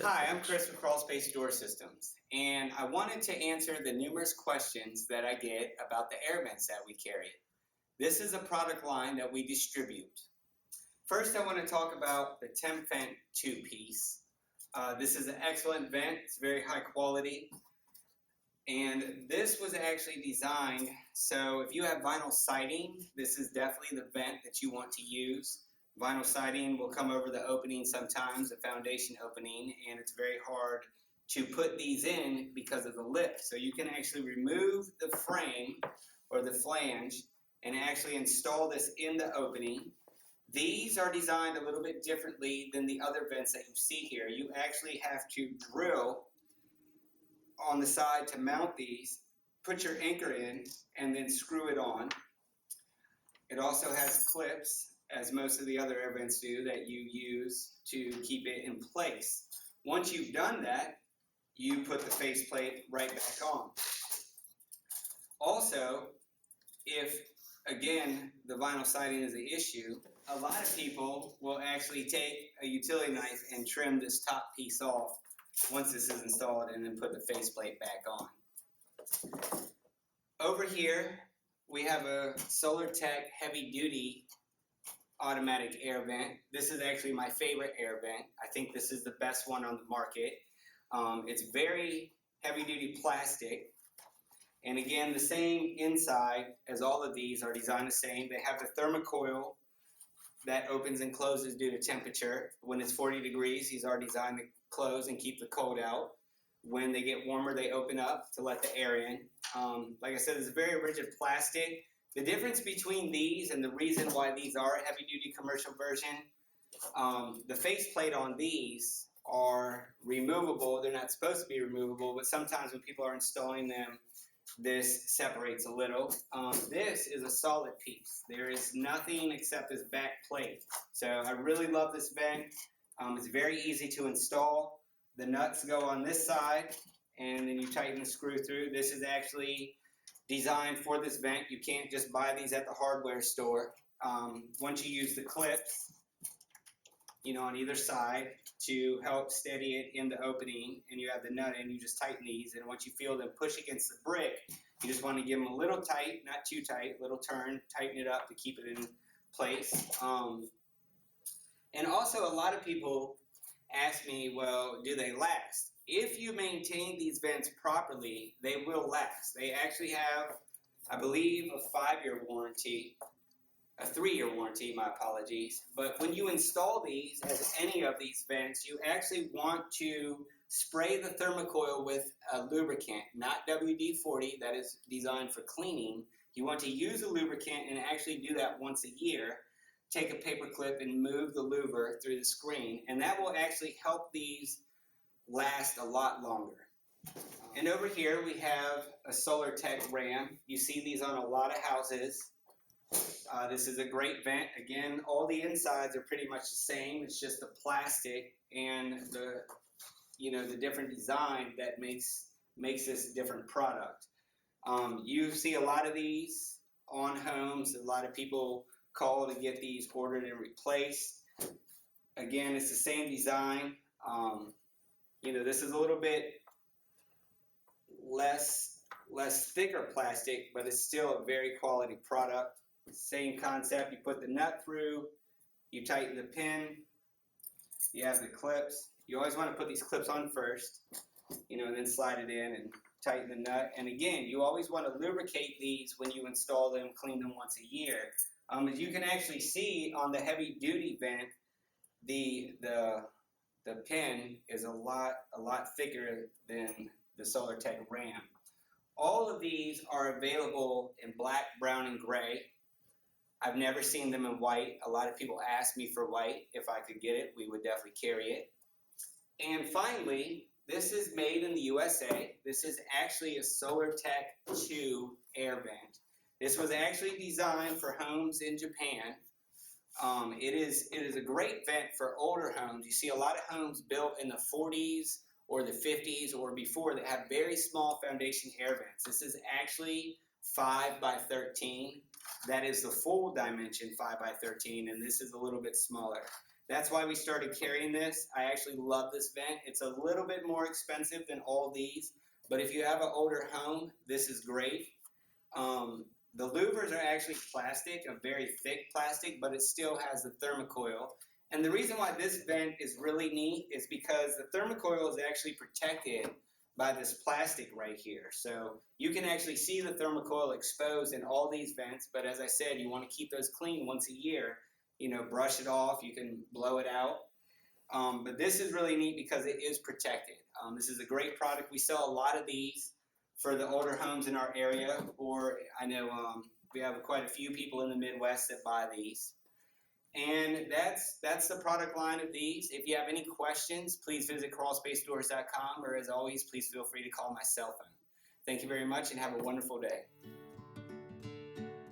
Hi, I'm Chris with Crawl Space Door Systems, and I wanted to answer the numerous questions that I get about the air vents that we carry. This is a product line that we distribute. First, I want to talk about the Temp Vent 2-piece. This is an excellent vent, it's very high quality, and this was actually designed so if you have vinyl siding, this is definitely the vent that you want to use. Vinyl siding will come over the opening sometimes, the foundation opening, and it's very hard to put these in because of the lip. So you can actually remove the frame or the flange and actually install this in the opening. These are designed a little bit differently than the other vents that you see here. You actually have to drill on the side to mount these, put your anchor in, and then screw it on. It also has clips, as most of the other air vents do, that you use to keep it in place. Once you've done that, you put the faceplate right back on. Also, if, again, the vinyl siding is the issue, a lot of people will actually take a utility knife and trim this top piece off once this is installed and then put the faceplate back on. Over here, we have a SolarTech heavy duty automatic air vent. This is actually my favorite air vent. I think this is the best one on the market. It's very heavy duty plastic. And again, the same inside as all of these are designed the same. They have the thermocoil that opens and closes due to temperature. When it's 40 degrees, these are designed to close and keep the cold out. When they get warmer, they open up to let the air in. Like I said, it's very rigid plastic. The difference between these and the reason why these are a heavy-duty commercial version, the faceplate on these are removable. They're not supposed to be removable, but sometimes when people are installing them, this separates a little. This is a solid piece. There is nothing except this back plate. So I really love this vent. It's very easy to install. The nuts go on this side, and then you tighten the screw through. This is actually designed for this vent. You can't just buy these at the hardware store. Once you use the clips, on either side to help steady it in the opening, and you have the nut in, you just tighten these, and once you feel them push against the brick, you just want to give them a little tight, not too tight, little turn, tighten it up to keep it in place. And also a lot of people ask me, well, do they last? If you maintain these vents properly, they will last. They actually have, I believe, a 5-year warranty, a 3-year warranty, my apologies. But when you install these, as any of these vents, you actually want to spray the thermocoil with a lubricant, not WD-40, that is designed for cleaning. You want to use a lubricant and actually do that once a year. Take a paper clip and move the louver through the screen, and that will actually help these last a lot longer. And over here we have a SolarTech RAM. You see these on a lot of houses. This is a great vent. Again, all the insides are pretty much the same. It's just the plastic and the different design that makes this a different product. You see a lot of these on homes. A lot of people call to get these ordered and replaced. Again, it's the same design. This is a little bit less thicker plastic, but it's still a very quality product. Same concept. You put the nut through, you tighten the pin, you have the clips. You always want to put these clips on first, and then slide it in and tighten the nut. And again, you always want to lubricate these when you install them, clean them once a year. As you can actually see on the heavy duty vent, the pin is a lot thicker than the SolarTech RAM. All of these are available in black, brown, and gray. I've never seen them in white. A lot of people ask me for white. If I could get it, we would definitely carry it. And finally, this is made in the USA. This is actually a SolarTech 2 air vent. This was actually designed for homes in Japan. It is a great vent for older homes. You see a lot of homes built in the 40s or the 50s or before that have very small foundation air vents. This is actually 5 by 13. That is the full dimension 5 by 13, and this is a little bit smaller. That's why we started carrying this. I actually love this vent. It's a little bit more expensive than all these, but if you have an older home, this is great. The louvers are actually plastic, a very thick plastic, but it still has the thermocoil. And the reason why this vent is really neat is because the thermocoil is actually protected by this plastic right here. So you can actually see the thermocoil exposed in all these vents, but as I said, you want to keep those clean once a year. You know, brush it off, you can blow it out. But this is really neat because it is protected. This is a great product. We sell a lot of these for the older homes in our area, or I know we have quite a few people in the Midwest that buy these. And that's the product line of these. If you have any questions, please visit crawlspacedoors.com, or as always, please feel free to call my cell phone. Thank you very much and have a wonderful day.